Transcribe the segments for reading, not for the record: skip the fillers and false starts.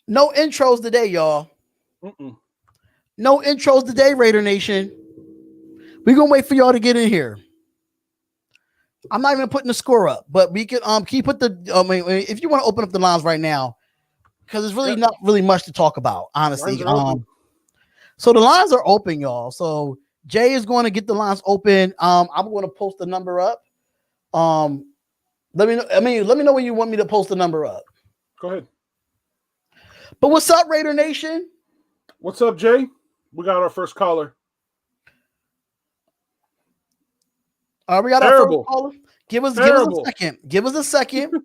No intros today, y'all. Mm-mm. No intros today, Raider Nation. We're gonna wait for y'all to get in here. I'm not even putting the score up, but we can can you put the if you want to open up the lines right now, because it's really not really much to talk about, honestly. So the lines are open, y'all. So Jay is going to get the lines open. I'm going to post the number up. Let me know. Let me know when you want me to post the number up. Go ahead. But what's up, Raider Nation? What's up, Jay? We got our first caller. We got our first caller. Give us a second. Give us a second.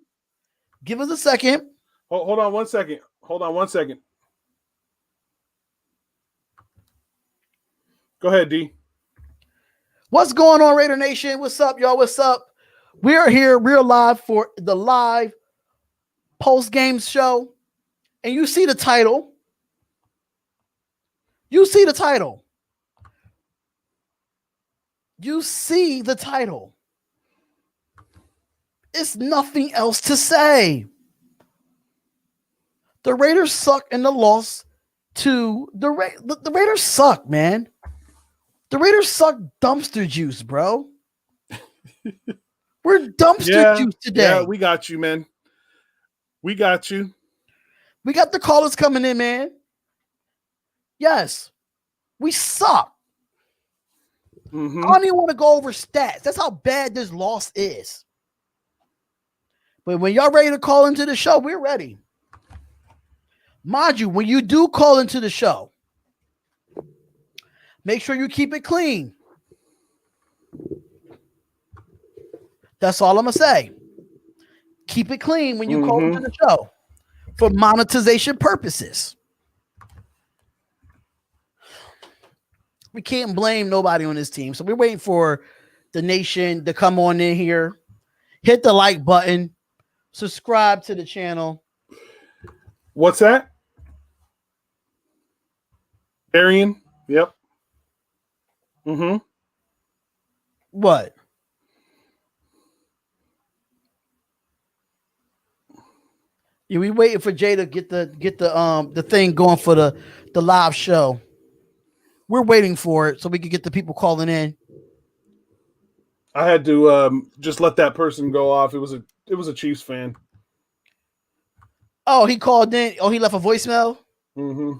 Give us a second. Hold on 1 second. Hold on 1 second. Go ahead, D. What's going on, Raider Nation? What's up, y'all? What's up? We're here. We're live for the live post-game show. And you see the title. You see the title. You see the title. It's nothing else to say. The Raiders suck in the loss to the Raiders suck, man. The Raiders suck dumpster juice, bro. We're dumpster juice today. Yeah, we got you, man. We got you. We got the callers coming in, man. Yes. We suck. Mm-hmm. I don't even want to go over stats. That's how bad this loss is. But when y'all ready to call into the show, we're ready. Mind you, when you do call into the show, make sure you keep it clean. That's all I'm going to say. Keep it clean when you call into the show for monetization purposes. We can't blame nobody on this team. So we're waiting for the nation to come on in here. Hit the like button. Subscribe to the channel. What's that? Darion? Yep. Mm-hmm. What? Yeah, we waiting for Jay to get the thing going for the live show. We're waiting for it so we can get the people calling in. I had to just let that person go off. It was a Chiefs fan. Oh, he called in. Oh, he left a voicemail? Mm-hmm.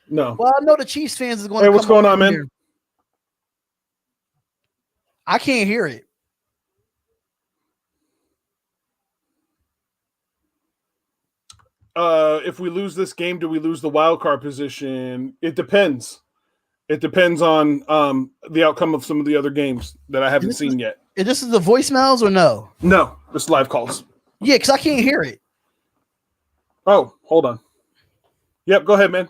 No. Well, I know the Chiefs fans is going to come what's going on, man? Here. I can't hear it. If we lose this game, do we lose the wild card position? It depends. It depends on the outcome of some of the other games that I haven't seen yet. This is the voicemails or no? No, it's live calls. Yeah, because I can't hear it. Oh, hold on. Yep, go ahead, man.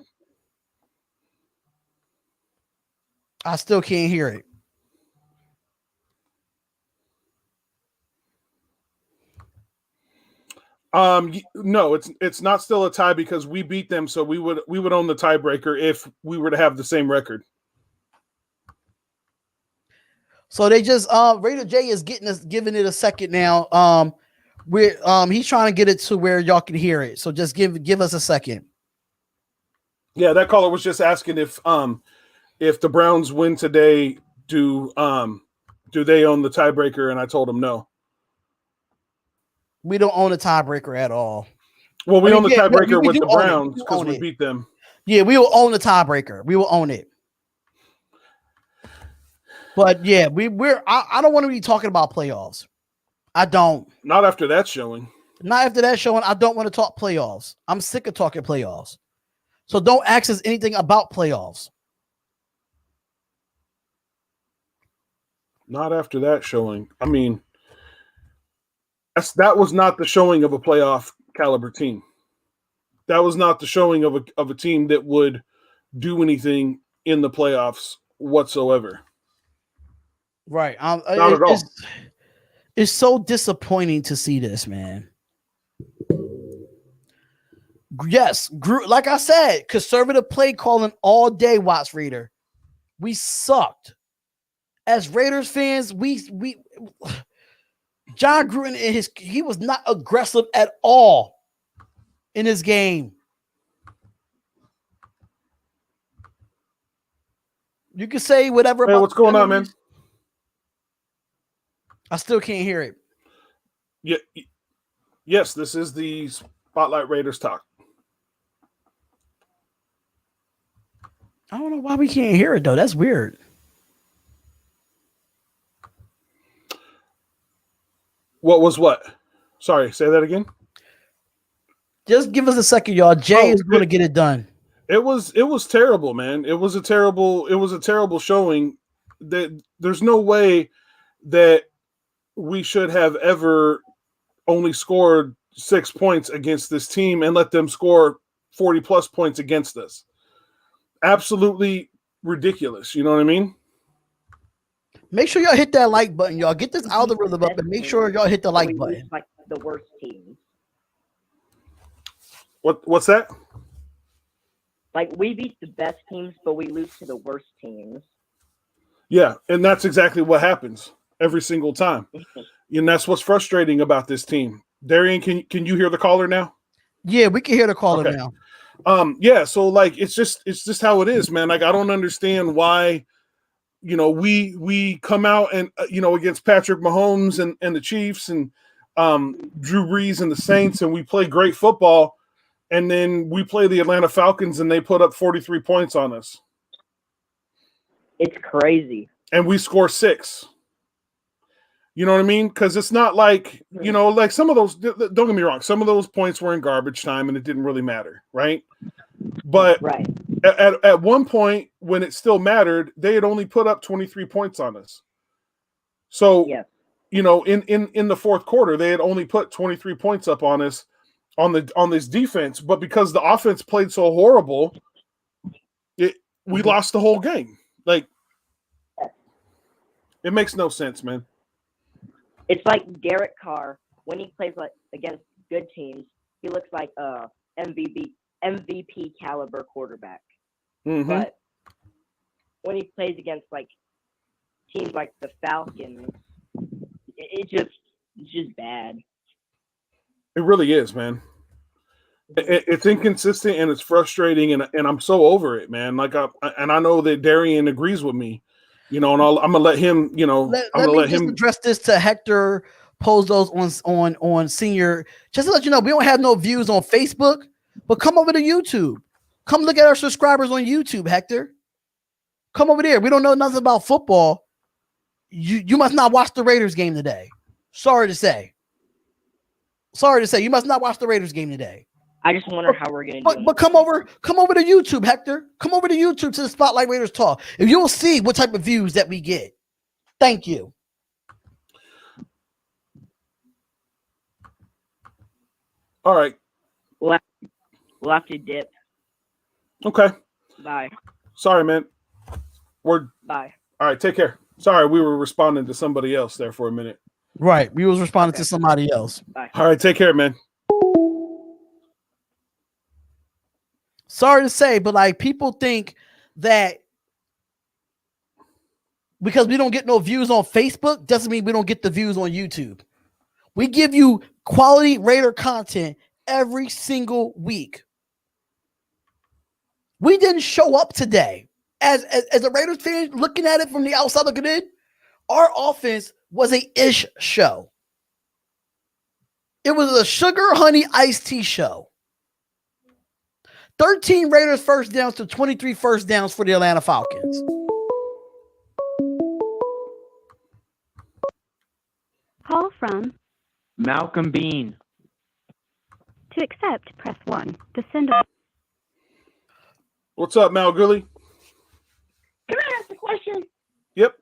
I still can't hear it. No, it's not still a tie because we beat them, so we would own the tiebreaker if we were to have the same record. So they just Raider J is giving it a second now. He's trying to get it to where y'all can hear it. So just give us a second. Yeah, that caller was just asking if the Browns win today, do they own the tiebreaker? And I told him no. We don't own a tiebreaker at all. Well, we own the tiebreaker with the Browns because we beat them. Yeah, we will own the tiebreaker. We will own it. But yeah, I don't want to be talking about playoffs. I don't. Not after that showing. Not after that showing. I don't want to talk playoffs. I'm sick of talking playoffs. So don't ask us anything about playoffs. Not after that showing. I mean, that was not the showing of a playoff caliber team. That was not the showing of a team that would do anything in the playoffs whatsoever. Right. Not at all. It's so disappointing to see this, man. Yes, like I said, conservative play calling all day, Watts Raider. We sucked. As Raiders fans, we John Gruden he was not aggressive at all in his game. You can say whatever Hey, about what's going on, man? I still can't hear it. Yeah, yes, this is the Spotlight Raiders talk. I don't know why we can't hear it though. That's weird. What was what? Sorry, say that again. Just give us a second, y'all. Jay is going to get it done. It was terrible, man. It was a terrible showing. That there's no way that we should have ever only scored 6 points against this team and let them score 40 plus points against us. Absolutely ridiculous. You know what I mean? Make sure y'all hit that like button, y'all. Get this algorithm up and make sure y'all hit the like button. Like the worst teams. What's that? Like we beat the best teams, but we lose to the worst teams. Yeah, and that's exactly what happens every single time. And that's what's frustrating about this team. Darion, can you hear the caller now? Yeah, we can hear the caller now. Yeah, so like it's just how it is, man. Like I don't understand why, we come out and against Patrick Mahomes and the Chiefs and Drew Brees and the Saints, and we play great football, and then we play the Atlanta Falcons and they put up 43 points on us. It's crazy. And we score 6. You know what I mean? Because it's not like, like some of those, don't get me wrong, some of those points were in garbage time and it didn't really matter, right? But right. At one point, when it still mattered, they had only put up 23 points on us. So, yeah. In the fourth quarter, they had only put 23 points up on us on this defense. But because the offense played so horrible, we lost the whole game. Like, it makes no sense, man. It's like Derek Carr when he plays like against good teams. He looks like a MVP caliber quarterback. Mm-hmm. But when he plays against like teams like the Falcons, it's just bad. It really is, man. It's inconsistent and it's frustrating, and I'm so over it, man. Like I know that Darion agrees with me, and I'm gonna let him, Let me just address this to Hector. Pose those on Senior. Just to let you know, we don't have no views on Facebook, but come over to YouTube. Come look at our subscribers on YouTube, Hector. Come over there. We don't know nothing about football. You must not watch the Raiders game today. Sorry to say, you must not watch the Raiders game today. I just wonder how we're gonna do. But come over to YouTube, Hector. Come over to YouTube to the Spotlight Raiders Talk, and you'll see what type of views that we get. Thank you. All right. We'll have to dip. Okay. Bye. Sorry, man. Bye. All right, take care. Sorry, we were responding to somebody else there for a minute. Right. We was responding to somebody else. Bye. All right, take care, man. Sorry to say, but like people think that because we don't get no views on Facebook doesn't mean we don't get the views on YouTube. We give you quality Raider content every single week. We didn't show up today. As a Raiders fan looking at it from the outside looking in, our offense was a ish show. It was a sugar honey iced tea show. 13 Raiders first downs to 23 first downs for the Atlanta Falcons. Call from Malcolm Bean. To accept, press 1. To send a... What's up, Mal Gully? Can I ask a question? Yep.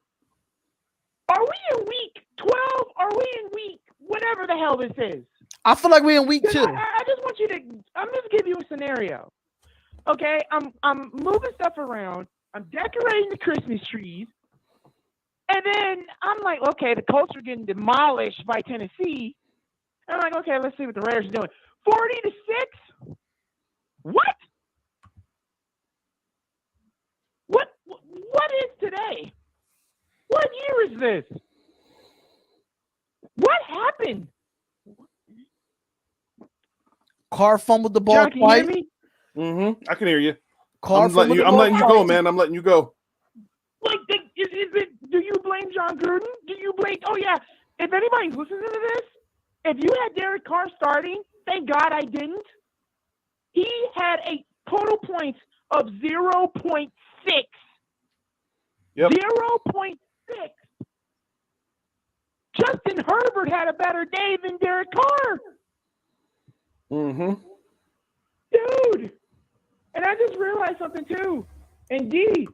Are we in week 12? Or are we in week whatever the hell this is? I feel like we're in week 2. I just want you to. I'm just give you a scenario. Okay, I'm moving stuff around. I'm decorating the Christmas trees, and then I'm like, okay, the Colts are getting demolished by Tennessee. And I'm like, okay, let's see what the Raiders are doing. 40-6. What? What is today? What year is this? What happened? Carr fumbled the ball John, can you hear twice. me? Mm-hmm. I can hear you. Carr I'm letting you go, man. I'm letting you go. Like, do you blame John Gruden? Do you blame? Oh yeah. If anybody's listening to this, if you had Derek Carr starting, thank God I didn't. He had a total points of 0.6. Yep. 0.6. Justin Herbert had a better day than Derek Carr. Mm-hmm. Dude. And I just realized something too. Indeed,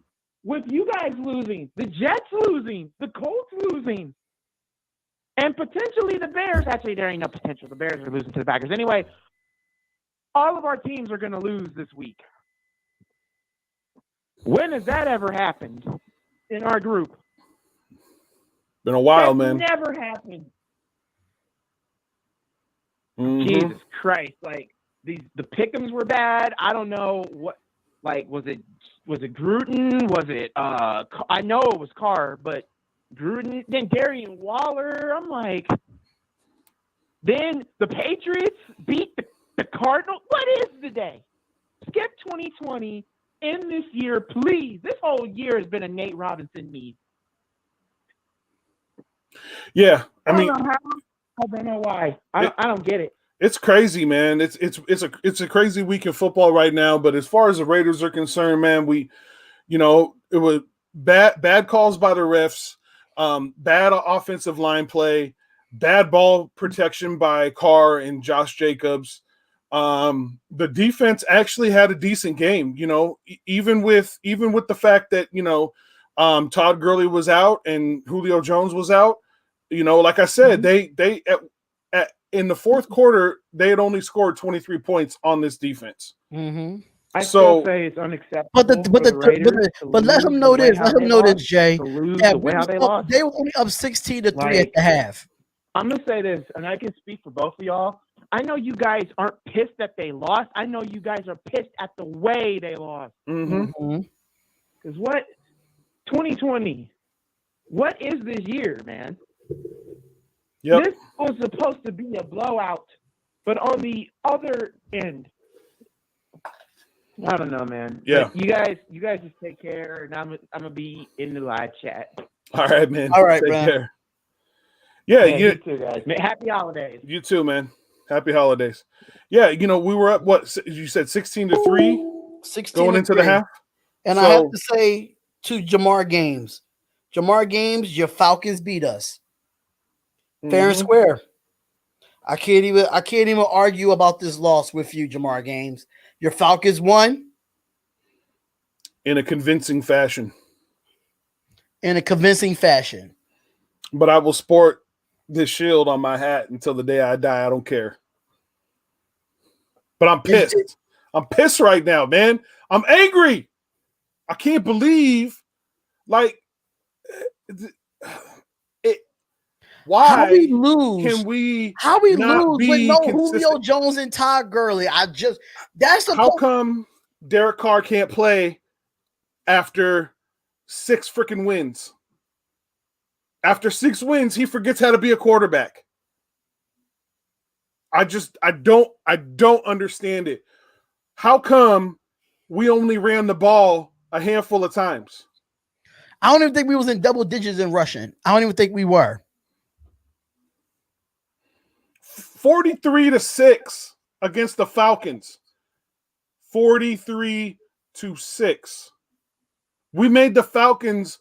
with you guys losing, the Jets losing, the Colts losing, and potentially the Bears. Actually, there ain't no potential. The Bears are losing to the Packers. Anyway, all of our teams are going to lose this week. When has that ever happened in our group? Been a while, That's man. Never happened. Mm-hmm. Jesus Christ! Like the pick'ems were bad. I don't know what. Like was it Gruden? Was it I know it was Carr, but Gruden. Then Darion Waller. I'm like. Then the Patriots beat the Cardinals. What is the day? Skip 2020. End this year, please. This whole year has been a Nate Robinson need. Yeah, I mean, don't know how. I don't know why. I don't get it. it's crazy, man. It's a crazy week in football right now. But as far as the Raiders are concerned, man, it was bad calls by the refs, bad offensive line play, bad ball protection by Carr and Josh Jacobs. The defense actually had a decent game, even with the fact that Todd Gurley was out and Julio Jones was out. Like I said, they in the fourth quarter they had only scored 23 points on this defense. Mm-hmm. I still say it's unacceptable. But let them know this. Let them know this, Jay. They were only up 16-3 at the half. I'm gonna say this, and I can speak for both of y'all. I know you guys aren't pissed that they lost. I know you guys are pissed at the way they lost. Mm-hmm. Because 2020, what is this year, man? Yep. This was supposed to be a blowout, but on the other end, I don't know, man. Yeah. But you guys just take care, and I'm gonna be in the live chat. All right, man. All right, take man. care. Yeah, you too, guys. Happy holidays. You too, man. Happy holidays. Yeah, we were up, what, you said 16-3 going into the half? And I have to say to Jamar Games, your Falcons beat us. Fair and square. I can't even argue about this loss with you, Jamar Games. Your Falcons won. In a convincing fashion. But I will sport this shield on my hat until the day I die. I don't care. But I'm pissed. I'm pissed right now, man. I'm angry. I can't believe, why how we lose? Can we? How we lose with no consistent? Julio Jones and Todd Gurley? How come Derek Carr can't play after 6 freaking wins? After 6 wins, he forgets how to be a quarterback. I don't understand it. How come we only ran the ball a handful of times? I don't even think we was in double digits in rushing. I don't even think we were. 43-6 against the Falcons. 43-6. We made the Falcons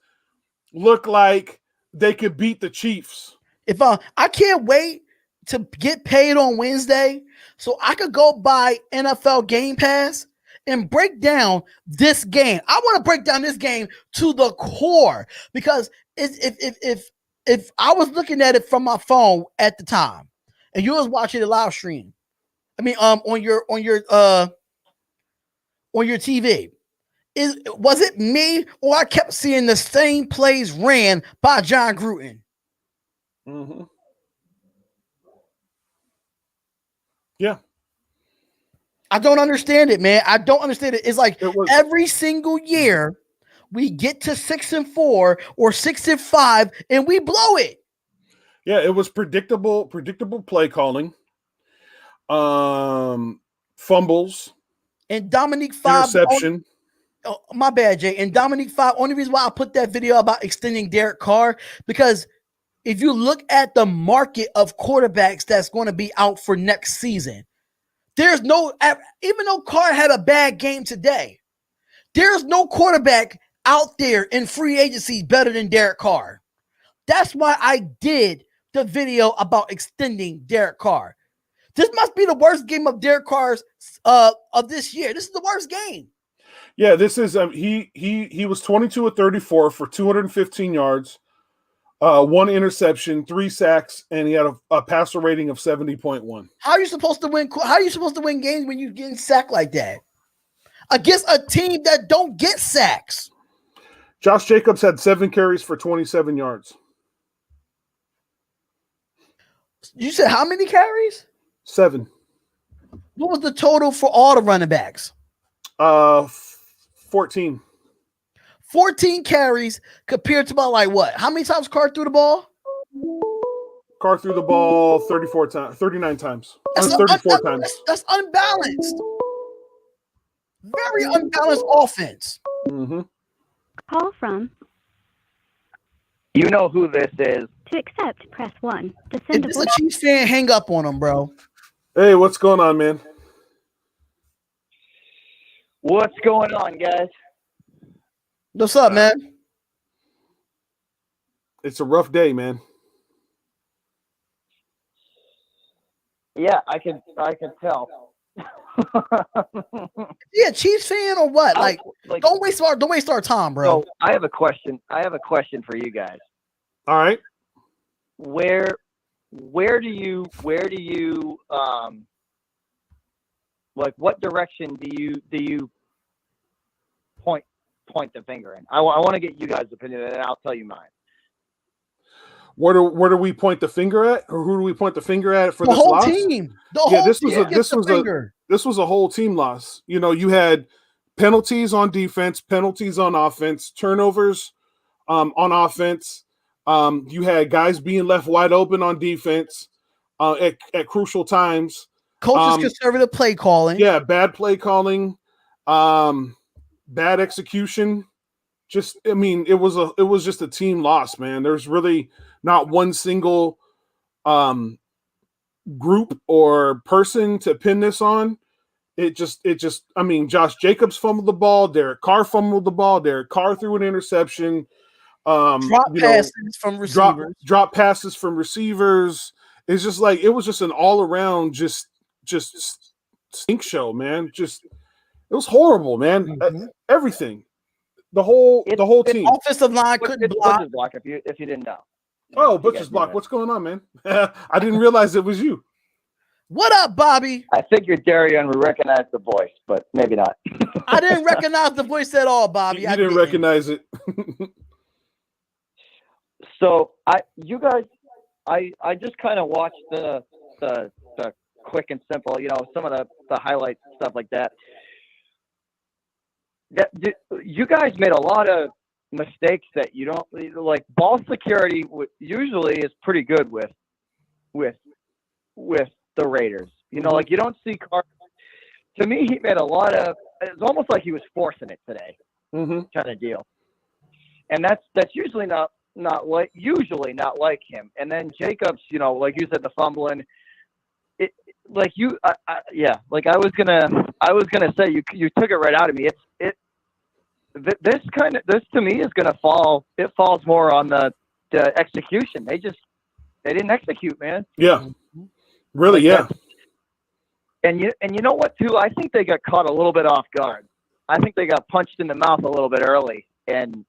look like they could beat the Chiefs. If I can't wait to get paid on Wednesday so I could go buy NFL Game Pass and break down this game. I want to break down this game to the core because if I was looking at it from my phone at the time and you was watching the live stream, I mean on your TV, was it me or I kept seeing the same plays ran by John Gruden? Mm-hmm. Yeah. I don't understand it, man. I don't understand it. It's like every single year we get to 6-4 or 6-5 and we blow it. Yeah, it was predictable play calling. Fumbles. And Dominique interception. Oh, my bad, Jay. And Dominique Five. Only reason why I put that video about extending Derek Carr, because if you look at the market of quarterbacks that's going to be out for next season, there's no, even though Carr had a bad game today, there's no quarterback out there in free agency better than Derek Carr. That's why I did the video about extending Derek Carr. This must be the worst game of Derek Carr's of this year. This is the worst game. Yeah, this is he was 22 of 34 for 215 yards, 1 interception, 3 sacks, and he had a passer rating of 70.1. How are you supposed to win? How are you supposed to win games when you're getting sacked like that against a team that don't get sacks? Josh Jacobs had 7 carries for 27 yards. You said how many carries? 7. What was the total for all the running backs? 14. 14 carries compared to about like what? How many times Carr threw the ball? Carr threw the ball 39 times. That's 34 times. That's unbalanced. Very unbalanced offense. Mm-hmm. Call from. You know who this is. To accept, press 1. To If send a this a voice. Chiefs fan, hang up on him, bro. Hey, what's going on, man? What's going on, guys? What's up, man? It's a rough day, man. Yeah, I can tell. Yeah, Chiefs fan or what? Like, Like, don't waste our time, bro. so I have a question. I have a question for you guys. All right. Where do you like, what direction do you point the finger in? I want to get you guys' opinion, and I'll tell you mine. Where do we point the finger at, or who do we point the finger at for The this whole loss? team. This was a whole team loss. You know, you had penalties on defense, penalties on offense, turnovers on offense. You had guys being left wide open on defense at crucial times. Coach's conservative play calling. Yeah, bad play calling, bad execution. Just, I mean, it was just a team loss, man. There's really not one single group or person to pin this on. It just, I mean, Josh Jacobs fumbled the ball. Derek Carr fumbled the ball. Derek Carr threw an interception. Drop passes from receivers. Drop passes from receivers. It's just like, it was just an all around just stink show, man. Just, it was horrible, man. Mm-hmm. Everything. The whole team. Offensive line couldn't block. Butcher's block if you didn't know. Oh, Butcher's block. What's going on, man? I didn't realize it was you. What up, Bobby? I figured Darion would recognize the voice, but maybe not. I didn't recognize the voice at all, Bobby. You didn't recognize it. So I just kind of watched the quick and simple, you know, some of the highlights, stuff like that. You guys made a lot of mistakes that you don't like. Ball security usually is pretty good with the Raiders. You know, like, you don't see Carr. To me, he made a lot of. It's almost like he was forcing it today, kind of deal. And that's usually not like him. And then Jacobs, you know, like you said, the fumbling. It like you, yeah. Like I was gonna say, you took it right out of me. This to me is gonna fall. It falls more on the execution. They didn't execute, man. Yeah, really, yeah. And you know what too? I think they got caught a little bit off guard. I think they got punched in the mouth a little bit early, and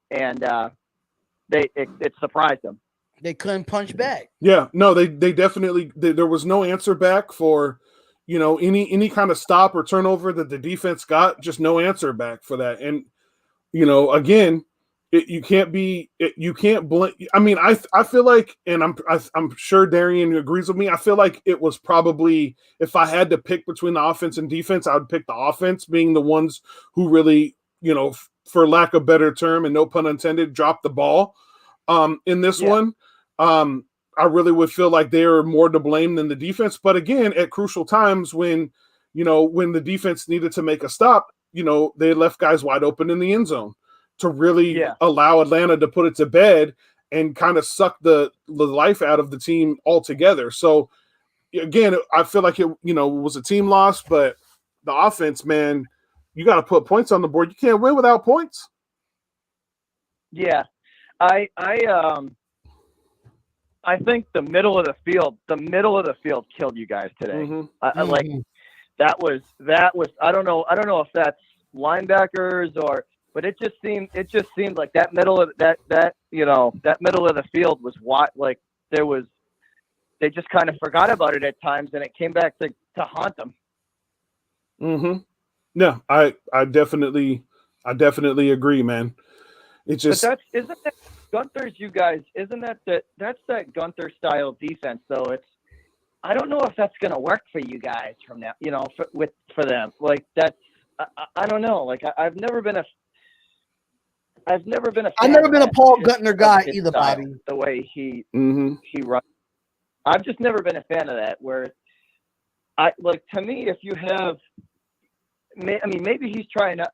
it surprised them. They couldn't punch back. Yeah, no, they definitely there was no answer back for, you know, any kind of stop or turnover that the defense got. Just no answer back for that. And you know, again, you can't blame. I mean, I feel like, and I'm sure Darion agrees with me. I feel like it was probably, if I had to pick between the offense and defense, I would pick the offense, being the ones who really, you know, for lack of better term and no pun intended, dropped the ball in this one. I really would feel like they are more to blame than the defense. But again, at crucial times when, you know, when the defense needed to make a stop, they left guys wide open in the end zone to really allow Atlanta to put it to bed and kind of suck the life out of the team altogether. So again, I feel like it was a team loss, but the offense, man, you got to put points on the board. You can't win without points. Yeah, I think the middle of the field killed you guys today. Mm-hmm. I like that was I don't know if that's linebackers but it just seemed like that middle of that middle of the field was like they just kind of forgot about it at times, and it came back to haunt them. Mm-hmm. No, I definitely agree, man. It's just isn't that Gunther's you guys? That's that Gunther style defense though. I don't know if that's gonna work for you guys from now. For them like that's I don't know. Like I've never been a Paul Gunther guy either, Bobby. The way he runs, I've just never been a fan of that. Where to me, if you have, maybe he's trying to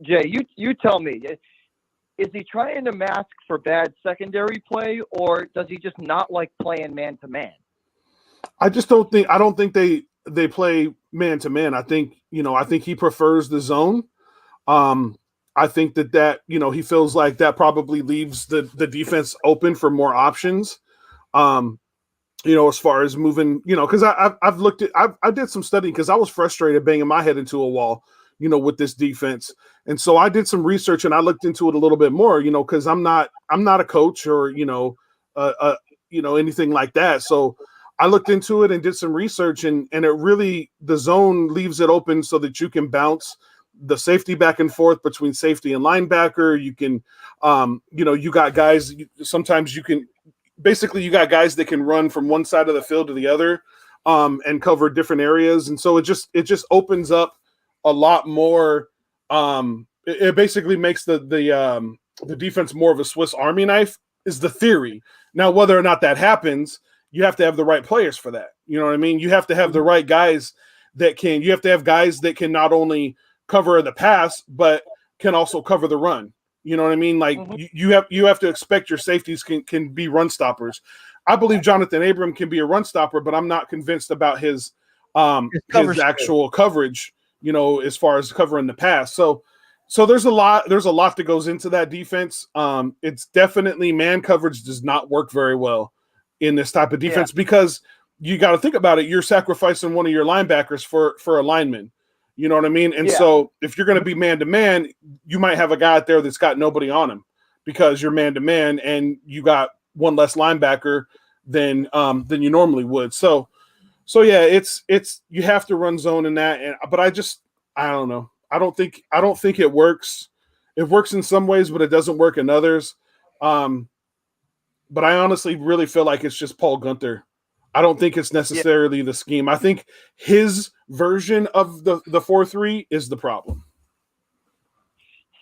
Jay. You tell me. Is he trying to mask for bad secondary play, or does he just not like playing man to man? I don't think they play man to man. I think he prefers the zone. I think that he feels like that probably leaves the defense open for more options. As far as moving, because I've looked at, I did some studying because I was frustrated banging my head into a wall, with this defense. And so I did some research and I looked into it a little bit more, because I'm not a coach or, anything like that. So I looked into it and did some research and it really, the zone leaves it open so that you can bounce the safety back and forth between safety and linebacker. You can, you got guys, sometimes you can, basically you got guys that can run from one side of the field to the other and cover different areas. And so it just opens up a lot more. It basically makes the defense more of a Swiss Army knife is the theory. Now, whether or not that happens, you have to have the right players for that. You know what I mean? You have to have the right guys you have to have guys that can not only cover the pass, but can also cover the run. You know what I mean? Like you have to expect your safeties can be run stoppers. I believe Jonathan Abram can be a run stopper, but I'm not convinced about his actual coverage, as far as covering the pass. So there's a lot that goes into that defense. It's definitely man coverage does not work very well in this type of defense because you got to think about it. You're sacrificing one of your linebackers for a lineman. You know what I mean? And so if you're going to be man-to-man, you might have a guy out there that's got nobody on him because you're man-to-man and you got one less linebacker than you normally would. So yeah, it's you have to run zone in that. But I don't know. I don't think it works. It works in some ways, but it doesn't work in others. But I honestly really feel like it's just Paul Gunther. I don't think it's necessarily the scheme. I think his version of the 4-3 is the problem.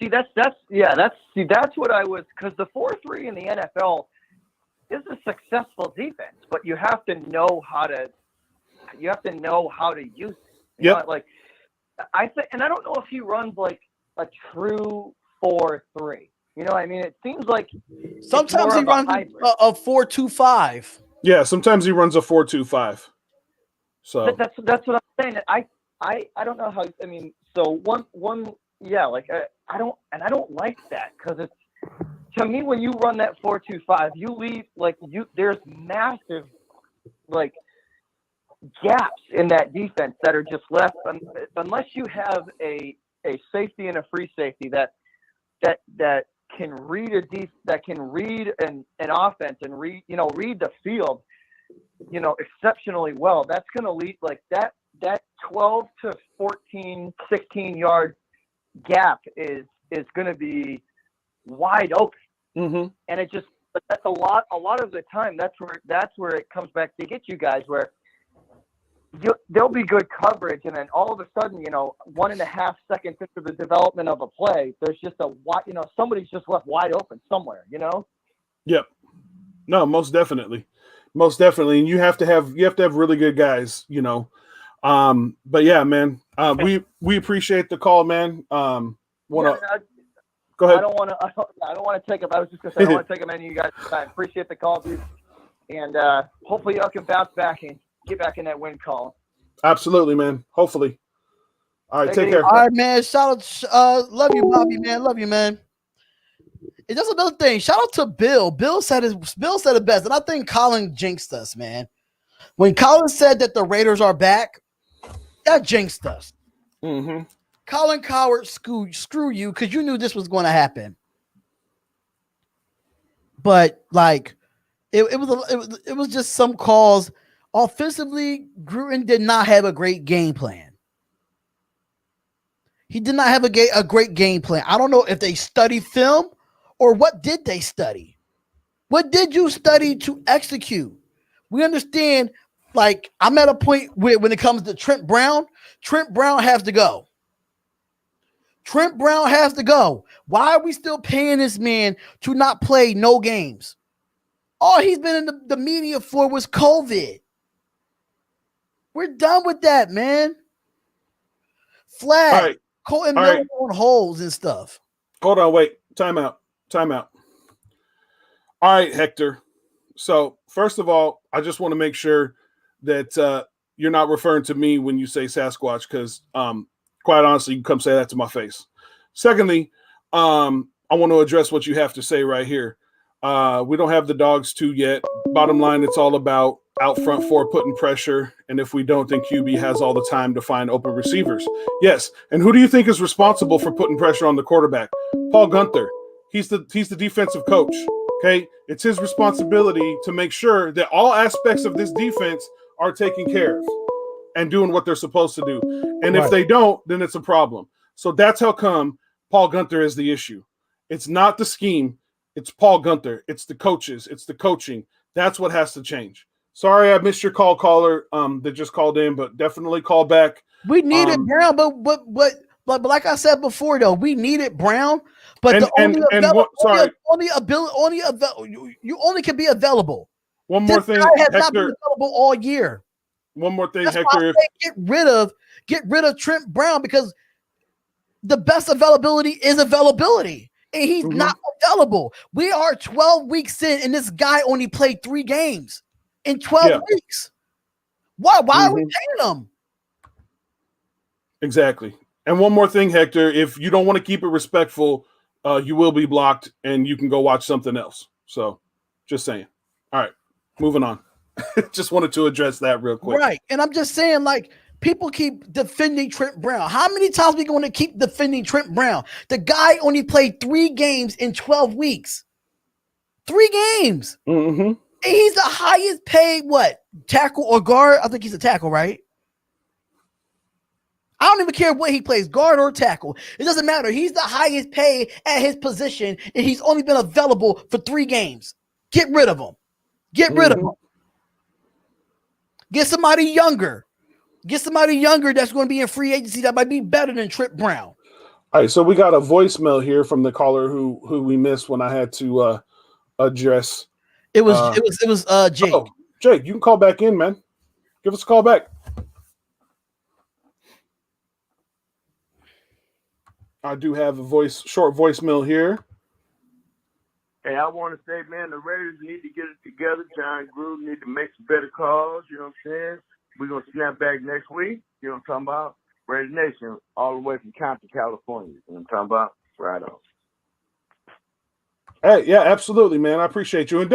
See, that's what I was, because the 4-3 in the NFL is a successful defense, but you have to know how to use it. Yeah. Like I think, and I don't know if he runs like a true 4-3. It seems like sometimes he runs a 4-2-5. Yeah, sometimes he runs a 4-2-5. So that's what I'm saying. I don't know how. So I don't like that because it's, to me, when you run that 4-2-5, you leave there's massive gaps in that defense that are just left unless you have a safety and a free safety that can read an offense and read the field, exceptionally well. That's going to lead that 12 to 14, 16 yard gap is going to be wide open. Mm-hmm. And that's a lot of the time. That's where it comes back to get you guys where there'll be good coverage, and then all of a sudden, 1.5 seconds into the development of a play, there's just somebody's just left wide open somewhere, Yep. No, most definitely, and you have to have really good guys, But yeah, man, We appreciate the call, man. Go ahead. I don't want to take up. I was just gonna say I don't want to take up any of you guys' time. Appreciate the call, dude, and hopefully y'all can bounce back and get back in that win call. Absolutely, man. Hopefully. All right, take care. All right, man. Shout out, love you, Bobby, man. Love you, man. And just another thing. Shout out to Bill. Bill said it best, and I think Colin jinxed us, man. When Colin said that the Raiders are back, that jinxed us. Mm-hmm. Colin Coward, screw you, because you knew this was going to happen. But like, it was just some calls. Offensively, Gruden did not have a great game plan. He did not have a great game plan. I don't know if they studied film or what did they study. What did you study to execute? We understand. Like, I'm at a point where when it comes to Trent Brown has to go. Trent Brown has to go. Why are we still paying this man to not play no games? All he's been in the media for was COVID. We're done with that, man. Flag. All right. Colton Miller on holes and stuff. Hold on, wait. Time out. All right, Hector. So, first of all, I just want to make sure that you're not referring to me when you say Sasquatch, because quite honestly, you come say that to my face. Secondly, I want to address what you have to say right here. We don't have the dogs 2 yet. Bottom line, it's all about out front 4 putting pressure. And if we don't, then QB has all the time to find open receivers. Yes. And who do you think is responsible for putting pressure on the quarterback? Paul Gunther. He's the defensive coach. Okay. It's his responsibility to make sure that all aspects of this defense are taken care of and doing what they're supposed to do. And if they don't, then it's a problem. So that's how come Paul Gunther is the issue. It's not the scheme. It's Paul Gunther. It's the coaches. It's the coaching. That's what has to change. Sorry, I missed your call, caller, that just called in, but definitely call back. We needed Brown, but like I said before, though, we needed Brown, but you only can be available. One more thing, guy has Hector, not been available all year. One more thing, That's Hector. why I say get rid of Trent Brown, because the best availability is availability, and he's not available. We are 12 weeks in, and this guy only played 3 games in 12 weeks. Why are we paying him? Exactly. And one more thing, Hector, if you don't want to keep it respectful, you will be blocked and you can go watch something else. So just saying. All right, moving on. Just wanted to address that real quick. Right. And I'm just saying, like, people keep defending Trent Brown. How many times are we going to keep defending Trent Brown? The guy only played 3 games in 12 weeks. 3 games. Mm-hmm. And he's the highest paid, tackle or guard? I think he's a tackle, right? I don't even care what he plays, guard or tackle. It doesn't matter. He's the highest paid at his position, and he's only been available for 3 games. Get rid of him. Get rid of him. Get somebody younger. Get somebody younger that's going to be in free agency that might be better than Trent Brown. All right, so we got a voicemail here from the caller who we missed when I had to address. It was Jake. Oh, Jake, you can call back in, man. Give us a call back. I do have a short voicemail here. Hey, I want to say, man, the Raiders need to get it together. John Gruden need to make some better calls. You know what I'm saying? We're going to snap back next week. You know what I'm talking about? Raider Nation, all the way from Compton, California. You know what I'm talking about? Right on. Hey, yeah, absolutely, man. I appreciate you. And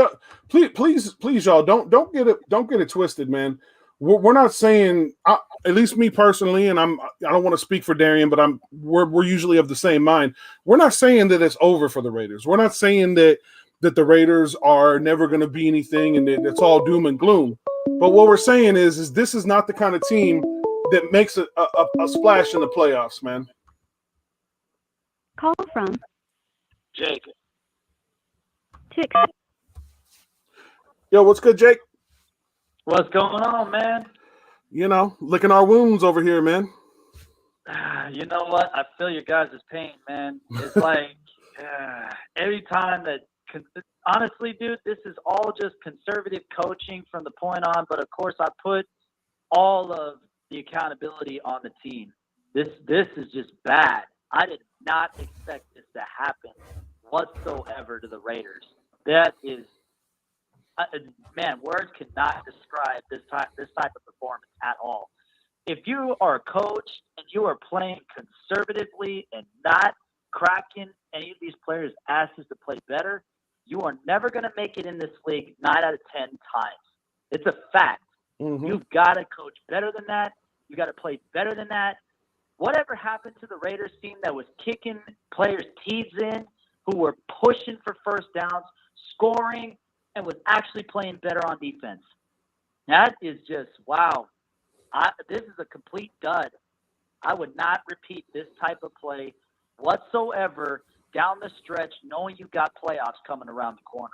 please, y'all, don't get it twisted, man. We're not saying, at least me personally, and I don't want to speak for Darion, but we're usually of the same mind. We're not saying that it's over for the Raiders. We're not saying that the Raiders are never going to be anything and that it's all doom and gloom. But what we're saying is this is not the kind of team that makes a splash in the playoffs, man. Call from Jake. Yo, what's good, Jake? What's going on, man? You know, licking our wounds over here, man. You know what? I feel your guys' pain, man. It's like every time that – honestly, dude, this is all just conservative coaching from the point on. But, of course, I put all of the accountability on the team. This is just bad. I did not expect this to happen whatsoever to the Raiders. That is, man, words cannot describe this type of performance at all. If you are a coach and you are playing conservatively and not cracking any of these players' asses to play better, you are never going to make it in this league 9 out of 10 times. It's a fact. You've got to coach better than that. You got to play better than that. Whatever happened to the Raiders team that was kicking players' teeth in, who were pushing for first downs, scoring, and was actually playing better on defense? That is just, wow. This is a complete dud. I would not repeat this type of play whatsoever down the stretch, knowing you got playoffs coming around the corner.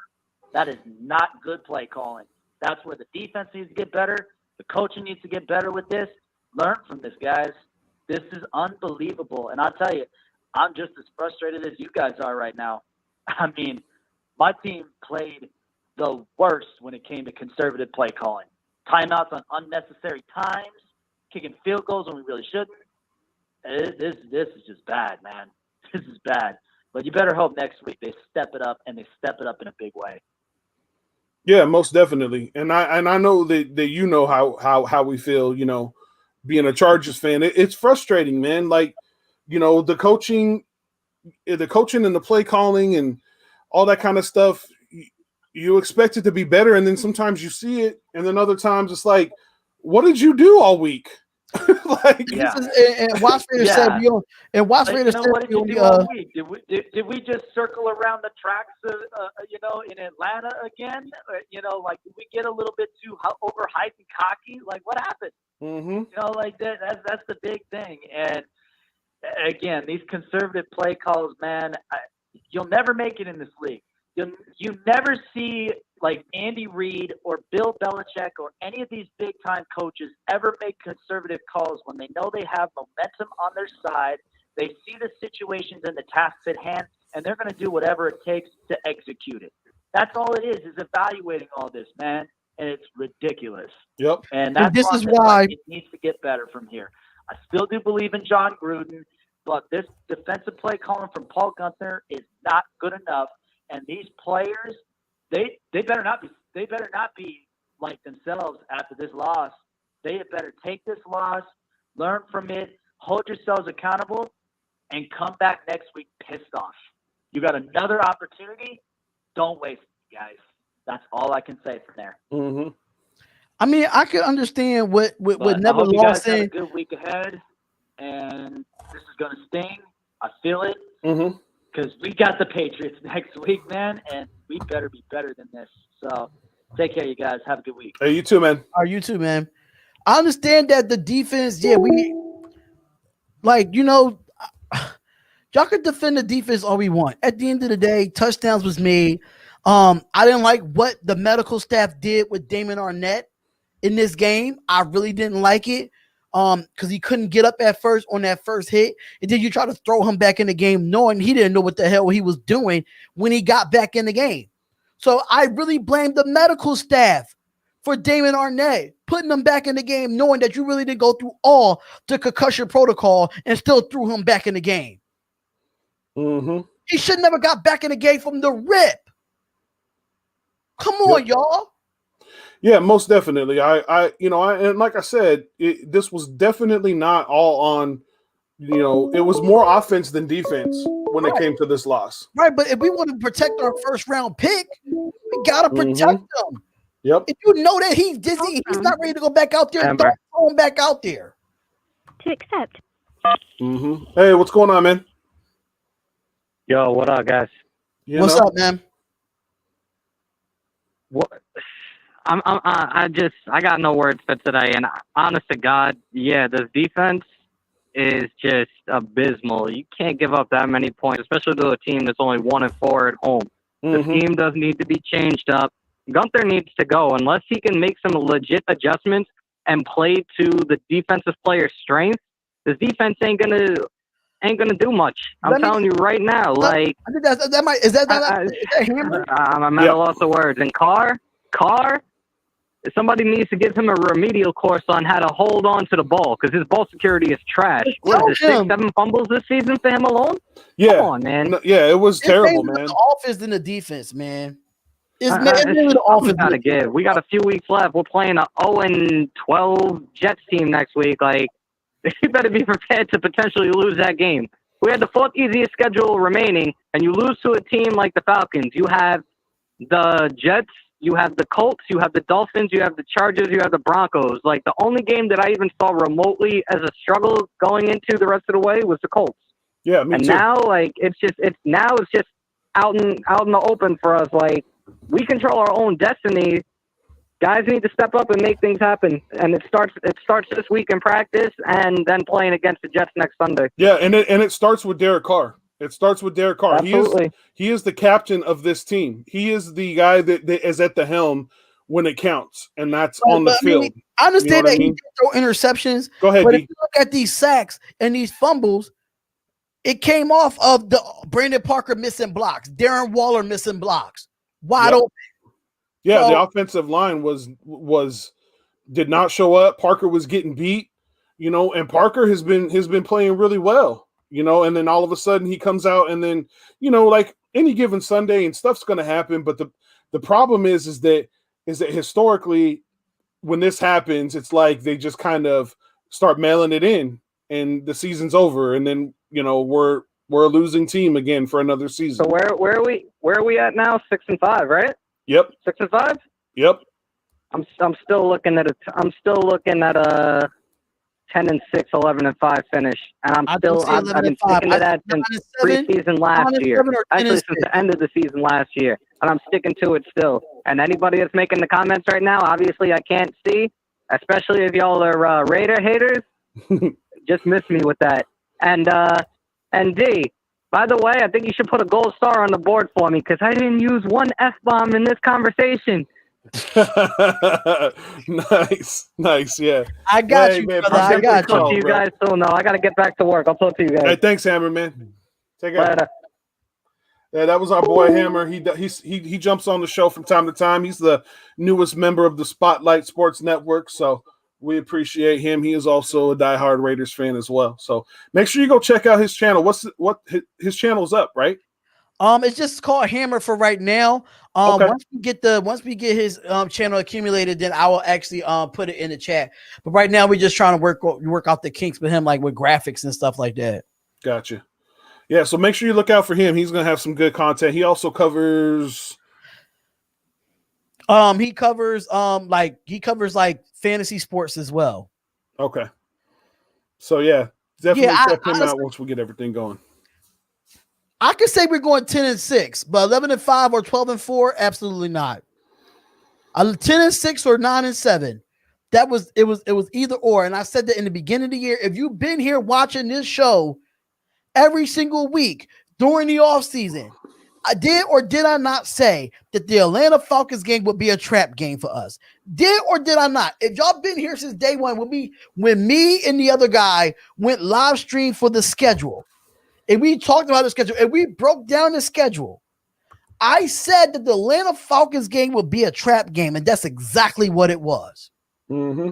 That is not good play calling. That's where the defense needs to get better. The coaching needs to get better with this. Learn from this, guys. This is unbelievable. And I'll tell you, I'm just as frustrated as you guys are right now. I mean, my team played the worst when it came to conservative play calling. Timeouts on unnecessary times, kicking field goals when we really shouldn't. This is just bad, man. This is bad. But you better hope next week they step it up, and they step it up in a big way. Yeah, most definitely. And I know that you know how we feel, you know, being a Chargers fan. It's frustrating, man. Like, you know, the coaching and the play calling and all that kind of stuff, you expect it to be better, and then sometimes you see it, and then other times it's like, what did you do all week? Like, yeah. And Watch Raider said, Watch Raider said, what did you do all week? Did we just circle around the tracks, in Atlanta again? Like, did we get a little bit too overhyped and cocky? Like, what happened? Like that's the big thing. And again, these conservative play calls, man, you'll never make it in this league. You never see like Andy Reid or Bill Belichick or any of these big-time coaches ever make conservative calls when they know they have momentum on their side. They see the situations and the tasks at hand, and they're going to do whatever it takes to execute it. That's all it is evaluating all this, man, and it's ridiculous. Yep. And that's this is why it needs to get better from here. I still do believe in John Gruden, but this defensive play calling from Paul Gunther is not good enough. And these players, they better not be like themselves after this loss. They had better take this loss, learn from it, hold yourselves accountable, and come back next week pissed off. You got another opportunity. Don't waste it, guys. That's all I can say from there. I mean, I could understand what never I hope you guys lost have a in. good week ahead, and this is going to sting. I feel it. Because we got the Patriots next week, man, and we better be better than this. So take care, you guys. Have a good week. Hey, you too, man. You too, man. I understand that the defense, we like, y'all could defend the defense all we want. At the end of the day, touchdowns was made. I didn't like what the medical staff did with Damon Arnett in this game. I really didn't like it. Because he couldn't get up at first on that first hit, and then you try to throw him back in the game knowing he didn't know what the hell he was doing when he got back in the game. So I really blame the medical staff for Damon Arnett putting him back in the game, knowing that you really didn't go through all the concussion protocol and still threw him back in the game. He should never got back in the game from the rip. Come on, y'all. Yeah, most definitely. And like I said, this was definitely not all on, it was more offense than defense when it came to this loss. Right, but if we want to protect our first round pick, we gotta protect him. Yep. If you know that he's dizzy, he's not ready to go back out there, don't throw him back out there. To accept. Hey, what's going on, man? Yo, what up, guys? What's up, man? What? I got no words for today, and honest to God, this defense is just abysmal. You can't give up that many points, especially to a team that's only 1-4 at home. The team does need to be changed up. Gunther needs to go unless he can make some legit adjustments and play to the defensive player's strength. This defense ain't gonna do much. I'm telling you right now. Like, I think is that Hammer? I'm at a loss of words. And Carr, somebody needs to give him a remedial course on how to hold on to the ball because his ball security is trash. What is it, 6-7 fumbles this season for him alone? Yeah. Come on, man. No, yeah, it was terrible, man. The offense and the defense, man. It's mainly the offense. Gotta give. We got a few weeks left. We're playing a 0-12 Jets team next week. Like, you better be prepared to potentially lose that game. We had the fourth easiest schedule remaining, and you lose to a team like the Falcons. You have the Jets, you have the Colts, you have the Dolphins, you have the Chargers, you have the Broncos. Like, the only game that I even saw remotely as a struggle going into the rest of the way was the Colts. Yeah, me too. Now, like, it's just out in the open for us. Like, we control our own destiny. Guys need to step up and make things happen. And it starts this week in practice and then playing against the Jets next Sunday. Yeah, and it starts with Derek Carr. It starts with Derek Carr. Absolutely. He is the captain of this team. He is the guy that is at the helm when it counts, and that's on the field. I understand that he did throw interceptions. Go ahead, but D. if you look at these sacks and these fumbles, it came off of the Brandon Parker missing blocks, Darren Waller missing blocks. Wide open. Yeah, So, the offensive line did not show up. Parker was getting beat, and Parker has been playing really well, and then all of a sudden he comes out and then, like any given Sunday and stuff's going to happen. But the problem is that historically when this happens, it's like they just kind of start mailing it in and the season's over. And then, we're a losing team again for another season. So where are we at now? 6-5, right? Yep. 6-5. Yep. I'm still looking at a 10-6, 11-5 finish, and I've been sticking to that since preseason last year. Actually, since the end of the season last year, and I'm sticking to it still. And anybody that's making the comments right now, obviously I can't see, especially if y'all are Raider haters. Just miss me with that. And D, by the way, I think you should put a gold star on the board for me because I didn't use one F-bomb in this conversation. Nice, yeah. I got you, brother. I got you. You guys still know. I got to get back to work. I'll talk to you guys. Hey, thanks, Hammer, man. Take care. Later. Yeah, that was our boy Hammer. He jumps on the show from time to time. He's the newest member of the Spotlight Sports Network, so we appreciate him. He is also a diehard Raiders fan as well. So make sure you go check out his channel. What his channel's up, right? It's just called Hammer for right now. Okay. Once we get his channel accumulated, then I will actually put it in the chat. But right now we're just trying to work out the kinks with him, like with graphics and stuff like that. Gotcha. Yeah, so make sure you look out for him. He's gonna have some good content. He also covers he covers fantasy sports as well. Okay. So yeah, definitely check him out once we get everything going. I could say we're going 10-6, but 11-5 or 12-4, absolutely not. 10-6 or 9-7. It was either or. And I said that in the beginning of the year. If you've been here watching this show every single week during the offseason, I did or did I not say that the Atlanta Falcons game would be a trap game for us? Did or did I not? If y'all been here since day one, when me and the other guy went live stream for the schedule, and we talked about the schedule, and we broke down the schedule, I said that the Atlanta Falcons game would be a trap game, and that's exactly what it was. Mm-hmm.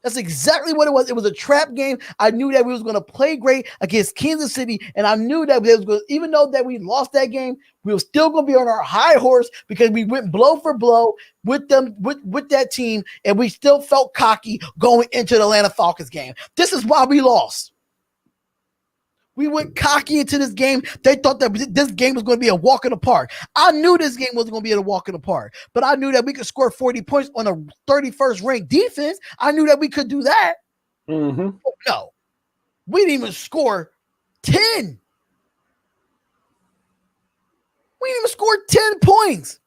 That's exactly what it was. It was a trap game. I knew that we was going to play great against Kansas City, and I knew that even though that we lost that game, we were still going to be on our high horse because we went blow for blow with them, with that team, and we still felt cocky going into the Atlanta Falcons game. This is why we lost. We went cocky into this game. They thought that this game was going to be a walk in the park. I knew this game wasn't going to be a walk in the park, but I knew that we could score 40 points on a 31st ranked defense. I knew that we could do that. Mm-hmm. No, we didn't even score 10. We didn't even score 10 points.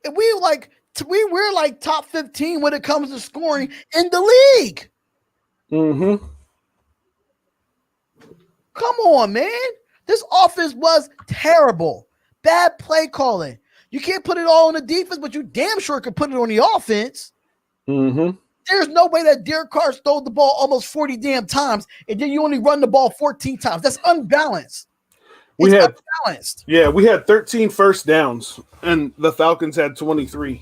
And we're like top 15 when it comes to scoring in the league. Mm-hmm. Come on, man. This offense was terrible. Bad play calling. You can't put it all on the defense, but you damn sure can put it on the offense. Mm-hmm. There's no way that Derek Carr stole the ball almost 40 damn times, and then you only run the ball 14 times. That's unbalanced. We had 13 first downs, and the Falcons had 23.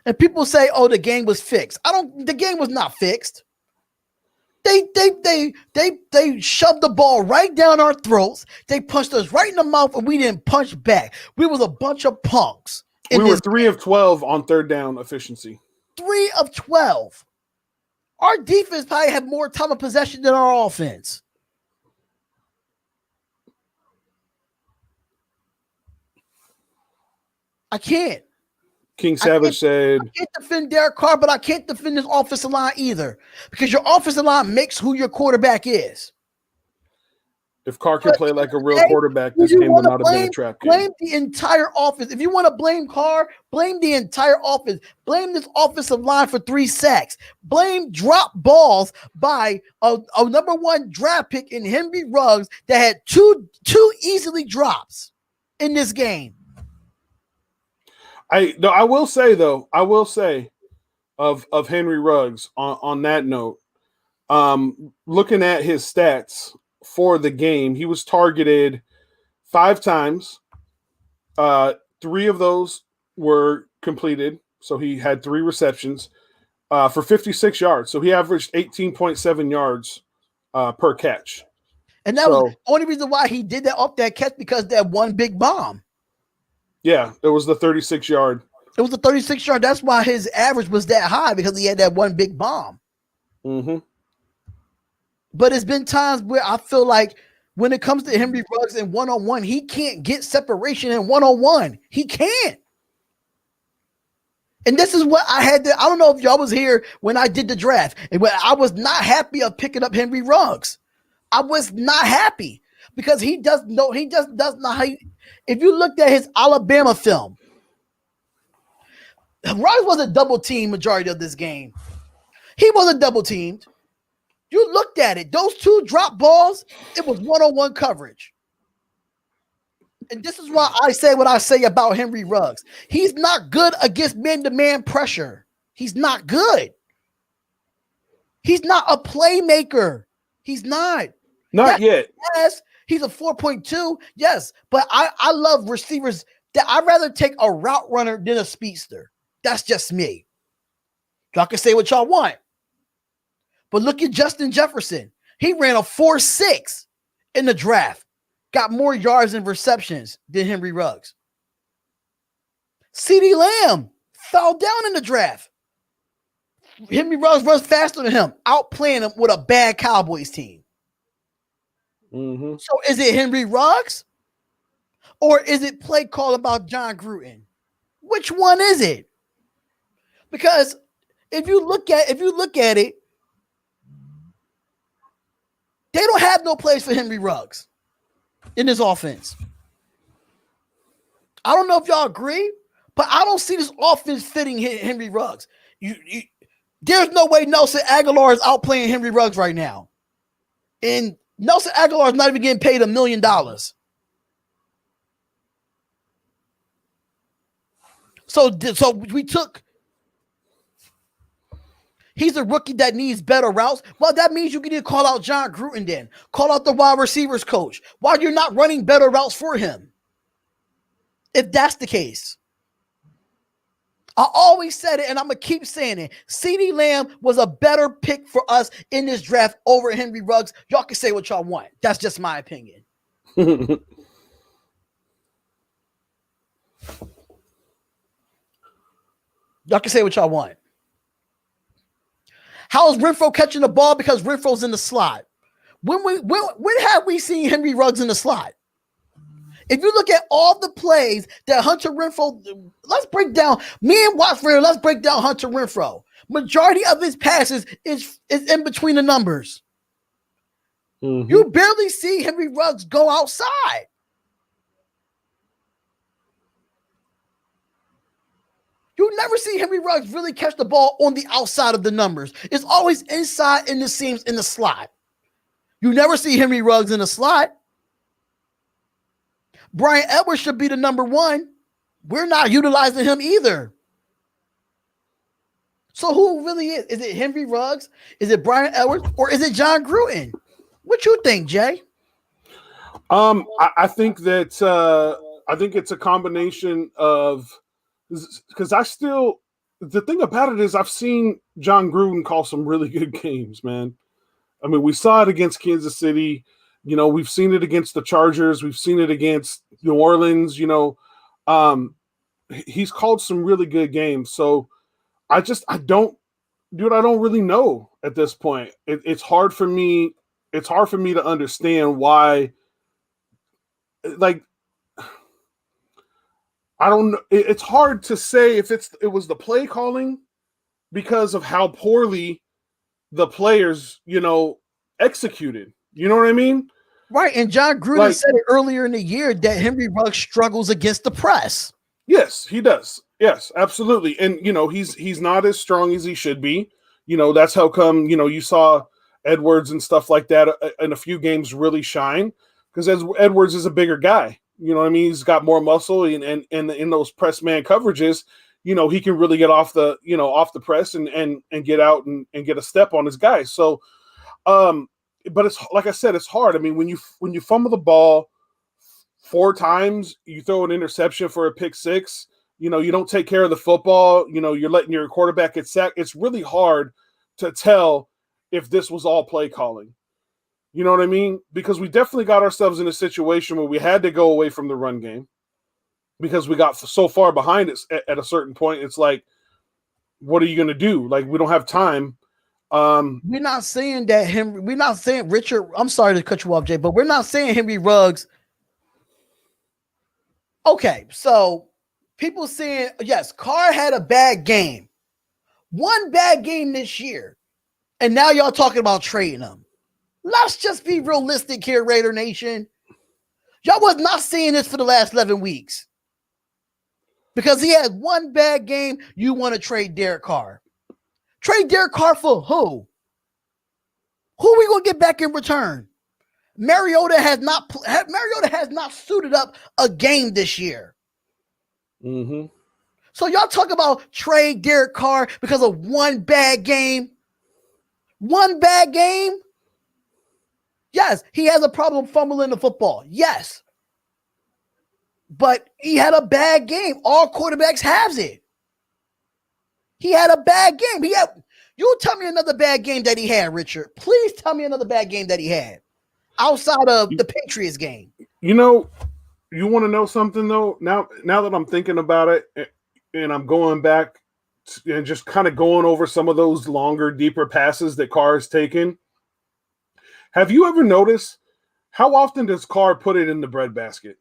And people say, "Oh, the game was fixed." The game was not fixed. They shoved the ball right down our throats. They punched us right in the mouth, and we didn't punch back. We was a bunch of punks. We were 3 of 12 on third down efficiency. 3 of 12. Our defense probably had more time of possession than our offense. I can't. King Savage said, I can't defend Derek Carr, but I can't defend this offensive line either, because your offensive line makes who your quarterback is. If Carr can play like a real quarterback, this game would not have been a trap game. Blame the entire offense. If you want to blame Carr, blame the entire offense. Blame this offensive line for 3 sacks. Blame drop balls by a number 1 draft pick in Henry Ruggs that had two easily drops in this game. I will say of Henry Ruggs on that note, looking at his stats for the game, he was targeted 5 times. 3 of those were completed, so he had 3 receptions for 56 yards. So he averaged 18.7 yards per catch. And that was the only reason why he did that off that catch, because that one big bomb. Yeah, it was the 36-yard. It was the 36-yard. That's why his average was that high, because he had that one big bomb. Mm-hmm. But it's been times where I feel like when it comes to Henry Ruggs in one-on-one, he can't get separation in one-on-one. He can't. And this is what I had to, I don't know if y'all was here when I did the draft, and when I was not happy of picking up Henry Ruggs. I was not happy because he just does not. If you looked at his Alabama film, Ruggs wasn't double teamed majority of this game. He wasn't double teamed. You looked at it. Those 2 drop balls, it was one-on-one coverage. And this is why I say what I say about Henry Ruggs. He's not good against man-to-man pressure. He's not good. He's not a playmaker. He's not. Not yet. Yes, he's a 4.2. Yes, but I love receivers that I'd rather take a route runner than a speedster. That's just me. Y'all can say what y'all want. But look at Justin Jefferson. He ran a 4.6 in the draft. Got more yards and receptions than Henry Ruggs. CeeDee Lamb fell down in the draft. Henry Ruggs runs faster than him, outplaying him with a bad Cowboys team. Mm-hmm. So is it Henry Ruggs? Or is it play call about John Gruden? Which one is it? Because if you look at it, they don't have no place for Henry Ruggs in this offense. I don't know if y'all agree, but I don't see this offense fitting Henry Ruggs. There's no way Nelson Aguilar is outplaying Henry Ruggs right now. And Nelson Aguilar is not even getting paid $1 million. So we took. He's a rookie that needs better routes. Well, that means you can either call out John Gruden then. Call out the wide receivers coach. Why you're not running better routes for him? If that's the case. I always said it, and I'm going to keep saying it. CeeDee Lamb was a better pick for us in this draft over Henry Ruggs. Y'all can say what y'all want. That's just my opinion. Y'all can say what y'all want. How is Renfro catching the ball? Because Renfro's in the slot. When have we seen Henry Ruggs in the slot? If you look at all the plays that Hunter Renfro, let's break down. Me and Watford, let's break down Hunter Renfro. Majority of his passes is in between the numbers. Mm-hmm. You barely see Henry Ruggs go outside. You never see Henry Ruggs really catch the ball on the outside of the numbers. It's always inside in the seams in the slot. You never see Henry Ruggs in the slot. Brian Edwards should be the number 1. We're not utilizing him either. So who really is? Is it Henry Ruggs? Is it Brian Edwards? Or is it John Gruden? What you think, Jay? I think that I think it's a combination of, because I still the thing about it is I've seen John Gruden call some really good games, man. I mean, we saw it against Kansas City. You know, we've seen it against the Chargers. We've seen it against New Orleans. You know, he's called some really good games. So I don't really know at this point. It's hard for me. It's hard for me to understand why. Like, I don't know. It's hard to say if it was the play calling because of how poorly the players, you know, executed. You know what I mean? Right. And John Gruden said it earlier in the year that Henry Ruggs struggles against the press. Yes, he does. Yes, absolutely. And, you know, he's not as strong as he should be. You know, that's how come, you know, you saw Edwards and stuff like that in a few games really shine because Edwards is a bigger guy. You know what I mean? He's got more muscle and in those press man coverages, you know, he can really get off the press and get out and get a step on his guys. So, but it's like I said, it's hard. I mean, when you fumble the ball 4 times, you throw an interception for a pick 6, you know, you don't take care of the football, you know, you're letting your quarterback get sacked. It's really hard to tell if this was all play calling. You know what I mean? Because we definitely got ourselves in a situation where we had to go away from the run game because we got so far behind it at a certain point. It's like, what are you going to do? Like, we don't have time. We're not saying that we're not saying Richard, I'm sorry to cut you off, Jay, but we're not saying Henry Ruggs. Okay, so people saying, yes, Carr had a bad game. One bad game this year. And now y'all talking about trading him. Let's just be realistic here, Raider Nation. Y'all was not saying this for the last 11 weeks. Because he had one bad game, you want to trade Derek Carr. Trade Derek Carr for who? Who are we going to get back in return? Mariota has not suited up a game this year. Mm-hmm. So y'all talk about trade Derek Carr because of one bad game. One bad game? Yes, he has a problem fumbling the football. Yes. But he had a bad game. All quarterbacks have it. He had a bad game. You tell me another bad game that he had, Richard. Please tell me another bad game that he had outside of the Patriots game. You know, you want to know something, though? Now that I'm thinking about it and I'm going back and just kind of going over some of those longer, deeper passes that Carr has taken, have you ever noticed how often does Carr put it in the breadbasket?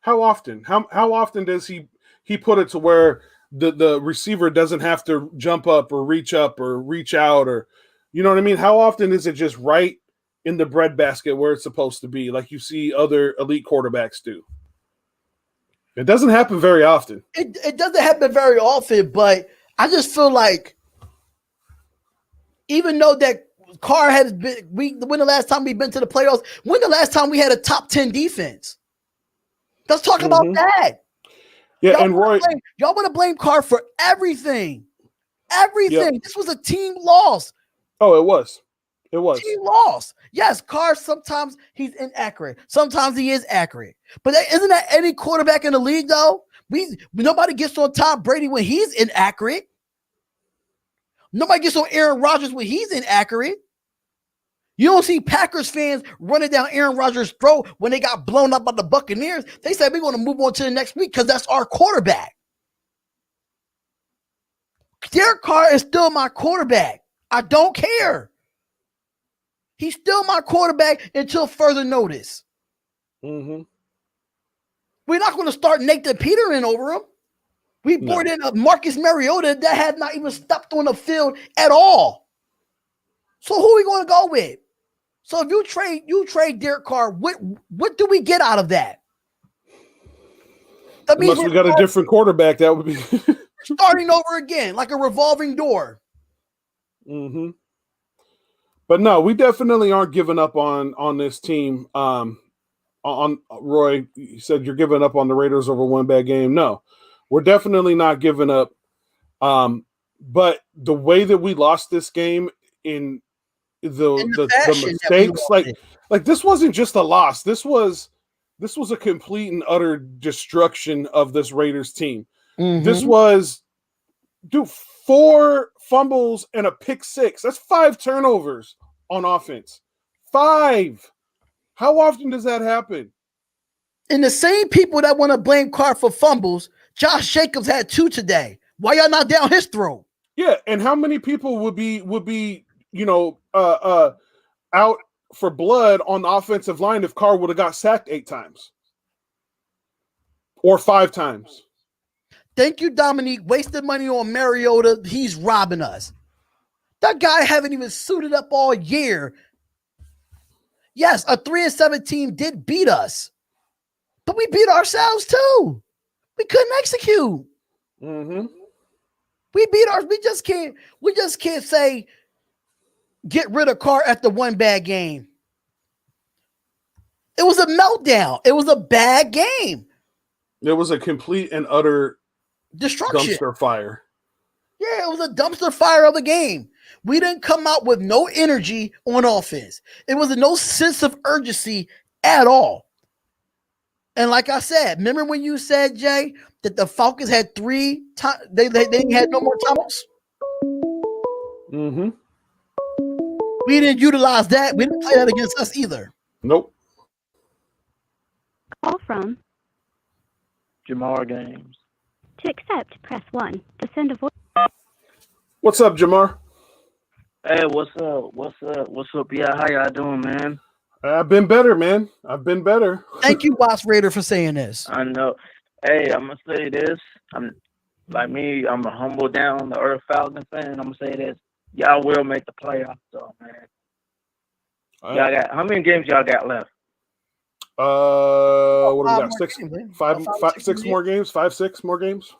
How often? How often does he put it to where the receiver doesn't have to jump up or reach out or, you know what I mean? How often is it just right in the breadbasket where it's supposed to be, like you see other elite quarterbacks do? It doesn't happen very often. It doesn't happen very often, but I just feel like even though that Carr has been, when the last time we've been to the playoffs, when the last time we had a top 10 defense? Let's talk about that. Yeah, y'all and Roy, y'all want to blame Carr for everything. Everything. Yep. This was a team loss. Oh, it was. It was. Team loss. Yes, Carr, sometimes he's inaccurate. Sometimes he is accurate. But isn't that any quarterback in the league, though? Nobody gets on Tom Brady when he's inaccurate. Nobody gets on Aaron Rodgers when he's inaccurate. You don't see Packers fans running down Aaron Rodgers' throat when they got blown up by the Buccaneers. They said we're going to move on to the next week because that's our quarterback. Derek Carr is still my quarterback. I don't care. He's still my quarterback until further notice. Mm-hmm. We're not going to start Nathan Peterman over him. We brought in a Marcus Mariota that had not even stepped on the field at all. So who are we going to go with? So if you trade Derek Carr, what do we get out of that? Unless we got a different quarterback, that would be starting over again, like a revolving door. Mm-hmm. But no, we definitely aren't giving up on this team. On Roy, you said you're giving up on the Raiders over one bad game. No, we're definitely not giving up. But the way that we lost this game in the mistakes, like this wasn't just a loss. This was a complete and utter destruction of this Raiders team. This was, dude, 4 fumbles and a pick 6. That's 5 turnovers on offense. 5. How often does that happen? And the same people that want to blame Carr for fumbles, Josh Jacobs had 2 today. Why y'all not down his throat? Yeah, and how many people would be out for blood on the offensive line if Carr would have got sacked 8 times or 5 times? Thank you, Dominique. Wasted money on Mariota. He's robbing us. That guy haven't even suited up all year. Yes, a 3-7 team did beat us, but we beat ourselves too. We couldn't execute. We just can't say get rid of Carr after one bad game. It was a meltdown. It was a bad game. It was a complete and utter destruction. Dumpster fire. Yeah, it was a dumpster fire of a game. We didn't come out with no energy on offense. It was no sense of urgency at all. And like I said, remember when you said, Jay, that the Falcons had 3 times, they had no more timeouts? We didn't utilize that. We didn't play that against us either. Nope. Call from Jamar Games. To accept, press 1. To send a voice. What's up, Jamar? Hey, what's up? What's up? Yeah, how y'all doing, man? I've been better, man. I've been better. Thank you, Boss Raider, for saying this. I know. Hey, I'm gonna say this. I'm a humble, down to earth Falcons fan. I'm gonna say this. Y'all will make the playoffs, though, man. Y'all got how many games y'all got left? What do we got? 6 more games. 5, 6 more games.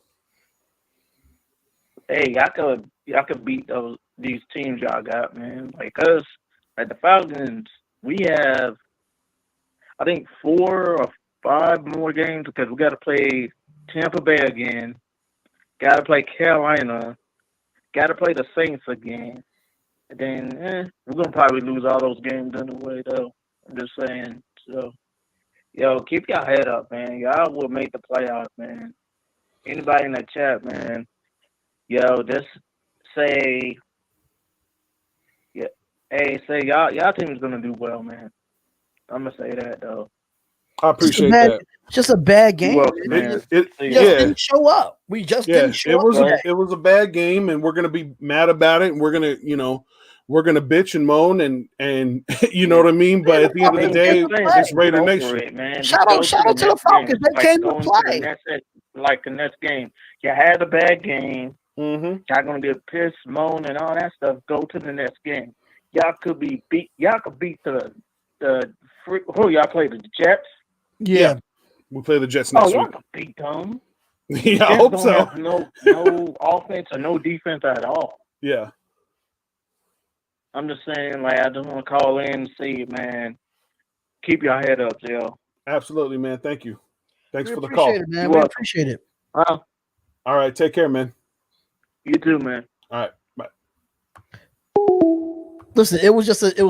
Hey, y'all could beat these teams y'all got, man. Because at the Falcons, we have, I think, 4 or 5 more games because we got to play Tampa Bay again, got to play Carolina, got to play the Saints again. And then we're going to probably lose all those games anyway, though. I'm just saying. So, yo, keep your head up, man. Y'all will make the playoffs, man. Anybody in the chat, man, yo, just say, say y'all team is going to do well, man. I'm going to say that, though. I appreciate that. Just a bad game. Man. It didn't show up. We just didn't show up. It was a bad game, and we're gonna be mad about it, and we're gonna bitch and moan and you know what I mean. But at the end of the day, it's Raider Nation. Shout out to the Falcons. They came to play. Like the next game, you had a bad game. Y'all gonna get pissed, moan, and all that stuff. Go to the next game. Y'all could beat the who y'all play, the Jets. Yeah. We play the Jets next week. Y'all can beat them. Yeah, I hope so. Have no offense or no defense at all. Yeah. I'm just saying, I just want to call in and see, man. Keep your head up, Jill. Absolutely, man. Thank you. Thanks for the call. It, man. We appreciate it. All right. Take care, man. You too, man. All right. Bye. Listen, it was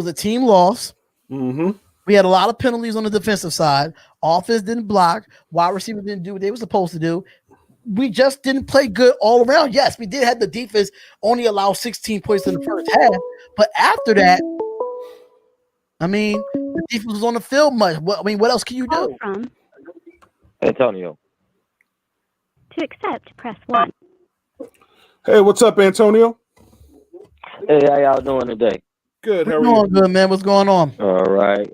a team loss. We had a lot of penalties on the defensive side. Offense didn't block. Wide receiver didn't do what they were supposed to do. We just didn't play good all around. Yes, we did have the defense only allow 16 points in the first half. But after that, I mean, the defense was on the field much. What else can you do? From Antonio. To accept, press 1. Hey, what's up, Antonio? Hey, how y'all doing today? Good. How We're are doing you? good, man. What's going on? All right.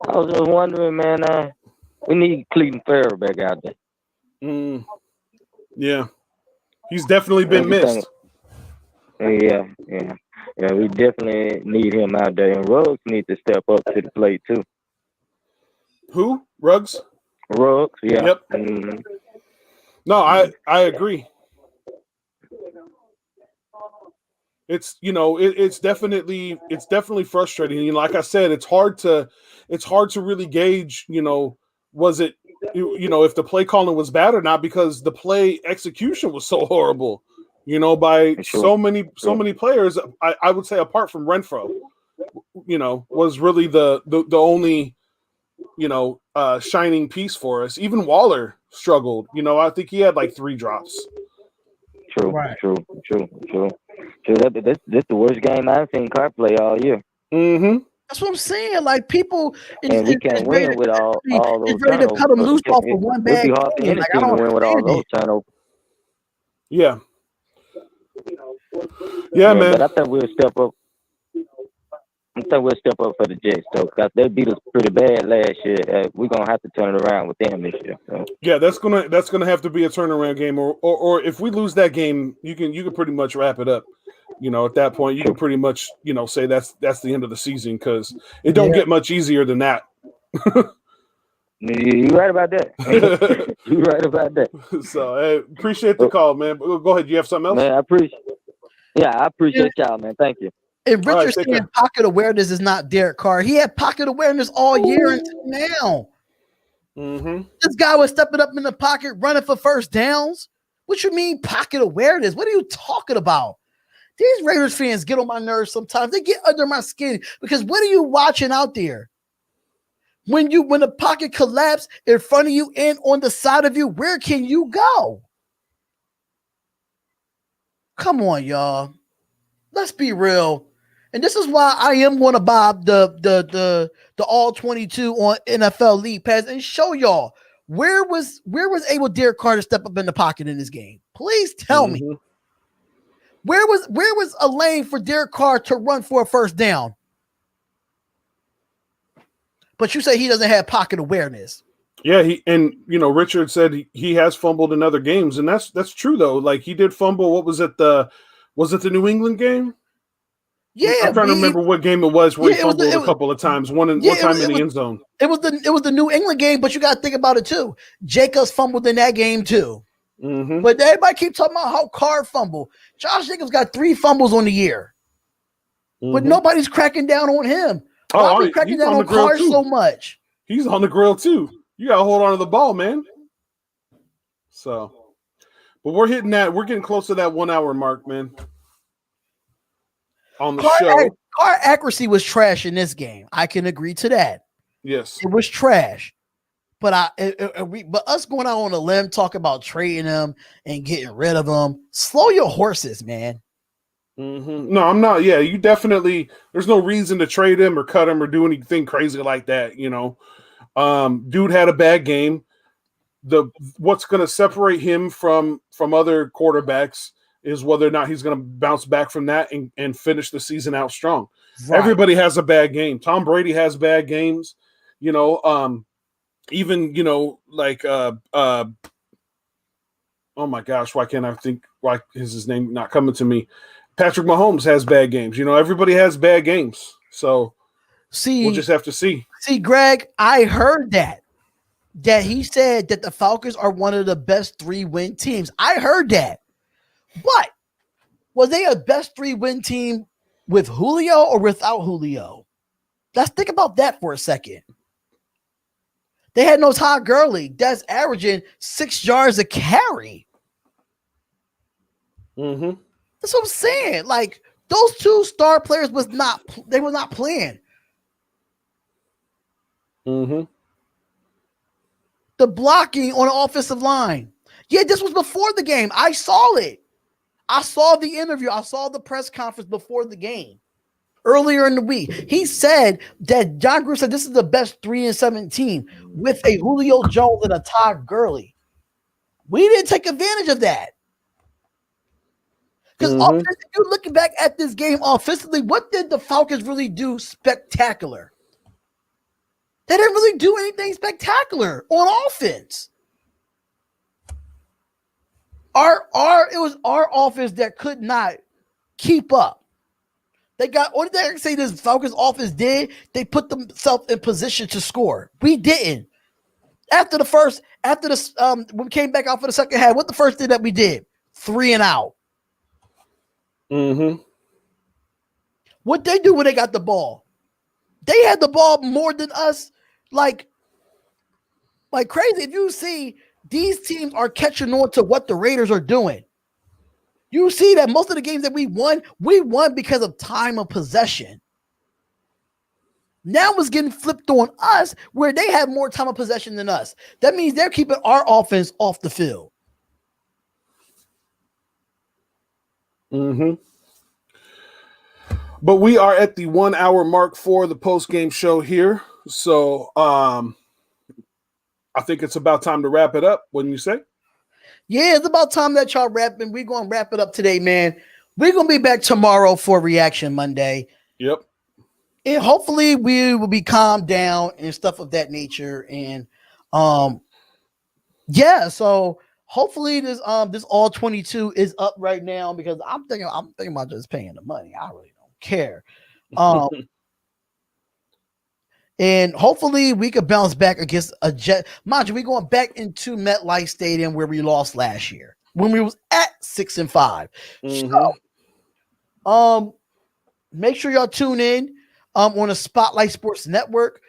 I was just wondering, man, we need Cleveland Farrell back out there. Yeah. He's definitely been missed. Yeah. We definitely need him out there. And Ruggs needs to step up to the plate, too. Who? Ruggs? Ruggs, yeah. Yep. No, I agree. It's it's definitely frustrating. Like I said, it's hard to really gauge, was it if the play calling was bad or not, because the play execution was so horrible, by so many players. I would say apart from Renfro, was really the only shining piece for us. Even Waller struggled. You know, I think he had like 3 drops. True. This the worst game I've seen Carr play all year. Mm-hmm. That's what I'm saying. Like people, And we can't win with all those ready to cut him loose off turnovers. of one It'd bad be hard for game. any Like, I team don't to win with all understand those it. turnovers. Yeah, Yeah, man. But I think we'll step up. I think we'll step up for the Jets, though, because they beat us pretty bad last year. We're gonna have to turn it around with them this year. So. Yeah, that's gonna have to be a turnaround game, or if we lose that game, you can pretty much wrap it up. You know, at that point, you can pretty much say that's the end of the season because it don't get much easier than that. You're right about that. You're right about that. So, hey, appreciate the call, man. Go ahead. You have something else? Man, I appreciate y'all, man. Thank you. And Richard saying pocket awareness is not Derek Carr. He had pocket awareness all year until now. Mm-hmm. This guy was stepping up in the pocket, running for first downs. What you mean pocket awareness? What are you talking about? These Raiders fans get on my nerves sometimes. They get under my skin because what are you watching out there? When the pocket collapses in front of you and on the side of you, where can you go? Come on, y'all. Let's be real. And this is why I am going to buy the all 22 on NFL League Pass and show y'all where was able Derek Carr to step up in the pocket in this game. Please tell me. Where was a lane for Derek Carr to run for a first down? But you say he doesn't have pocket awareness. Yeah, Richard said he has fumbled in other games, and that's true though. Like he did fumble. What was it? The New England game? Yeah, I'm trying to remember what game it was where he fumbled a couple of times. One time in the end zone. It was the New England game, but you got to think about it too. Jacobs fumbled in that game too. Mm-hmm. But everybody keep talking about how Carr fumbled. Josh Jacobs got 3 fumbles on the year, but nobody's cracking down on him. Why are we cracking down on Carr so much? He's on the grill too. You got to hold on to the ball, man. So, but we're getting close to that 1 hour mark, man. On the show. Carr accuracy was trash in this game. I can agree to that. Yes. It was trash. But but us going out on a limb, talking about trading him and getting rid of him, slow your horses, man. Mm-hmm. No, I'm not. Yeah, you definitely. There's no reason to trade him or cut him or do anything crazy like that. Dude had a bad game. What's going to separate him from other quarterbacks is whether or not he's going to bounce back from that and finish the season out strong. Right. Everybody has a bad game. Tom Brady has bad games. Even oh my gosh, why can't I think? Why is his name not coming to me? Patrick Mahomes has bad games. Everybody has bad games. So we'll just have to see. See, Greg, I heard that he said that the Falcons are one of the best 3-win teams. I heard that. But was they a best 3-win team with Julio or without Julio? Let's think about that for a second. They had no Todd Gurley that's averaging 6 yards a carry. Mm-hmm. That's what I'm saying. Like those 2 star players were not playing. Mm-hmm. The blocking on the offensive line. Yeah, this was before the game. I saw it. I saw the interview. I saw the press conference before the game. Earlier in the week, he said that John Gruden said this is the best 3-7 team with a Julio Jones and a Todd Gurley. We didn't take advantage of that. Because if you're looking back at this game offensively, what did the Falcons really do spectacular? They didn't really do anything spectacular on offense. It was our offense that could not keep up. Only thing I can say this Falcons offense did, they put themselves in position to score. We didn't. When we came back out for the second half, what the first thing that we did? 3 and out. Mm-hmm. What they do when they got the ball? They had the ball more than us, like crazy. If you see, these teams are catching on to what the Raiders are doing. You see that most of the games that we won because of time of possession. Now it's getting flipped on us where they have more time of possession than us. That means they're keeping our offense off the field. Mm-hmm. But we are at the 1 hour mark for the post-game show here. So I think it's about time to wrap it up, wouldn't you say? Yeah, it's about time that y'all wrapping. We're going to wrap it up today, man. We're going to be back tomorrow for Reaction Monday. Yep. And hopefully we will be calmed down and stuff of that nature. And yeah, so hopefully this all 22 is up right now because I'm thinking about just paying the money. I really don't care. And hopefully we could bounce back against a Jet. Mind you, we're going back into MetLife Stadium where we lost last year when we was at 6-5. So make sure y'all tune in on the Spotlight Sports Network.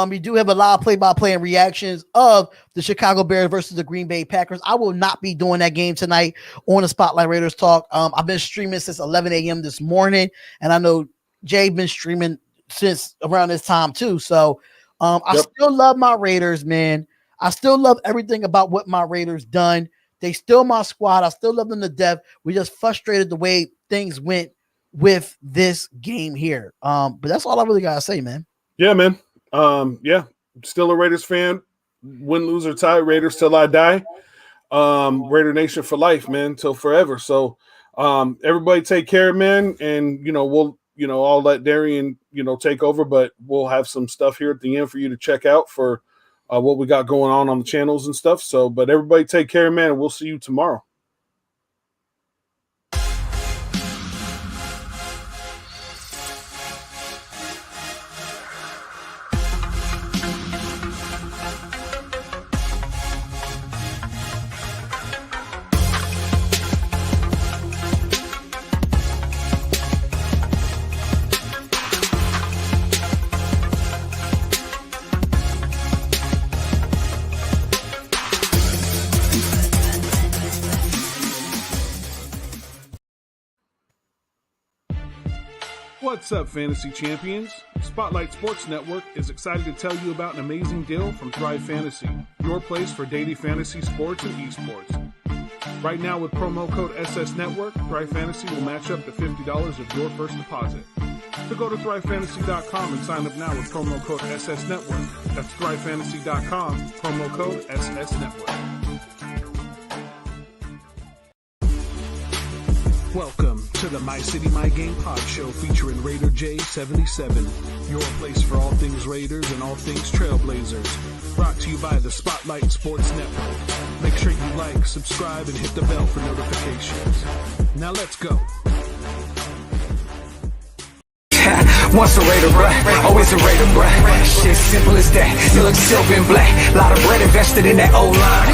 We do have a lot of play-by-play and reactions of the Chicago Bears versus the Green Bay Packers. I will not be doing that game tonight on the Spotlight Raiders Talk. I've been streaming since 11 a.m. this morning, and I know Jay been streaming since around this time too. So I still love my Raiders, man. I still love everything about what my Raiders done. They still my squad. I still love them to death. We just frustrated the way things went with this game here. But that's all I really gotta say, man. Yeah, man. Yeah, still a Raiders fan. Win, lose, or tie, Raiders till I die. Raider Nation for life, man, till forever. So everybody take care, man. And I'll let Darion, take over, but we'll have some stuff here at the end for you to check out for what we got going on the channels and stuff. So, but everybody take care, man, and we'll see you tomorrow. What's up, Fantasy Champions? Spotlight Sports Network is excited to tell you about an amazing deal from Thrive Fantasy, your place for daily fantasy sports and esports. Right now with promo code SS Network, Thrive Fantasy will match up to $50 of your first deposit. So go to thrivefantasy.com and sign up now with promo code SS Network. That's thrivefantasy.com, promo code SS Network. Welcome to the My City, My Game pod show featuring Raider J77, your place for all things Raiders and all things Trailblazers. Brought to you by the Spotlight Sports Network. Make sure you like, subscribe, and hit the bell for notifications. Now let's go. Once a Raider, bruh, always a Raider, bruh. Shit simple as that. You look silver and black. Lot of bread invested in that O-line.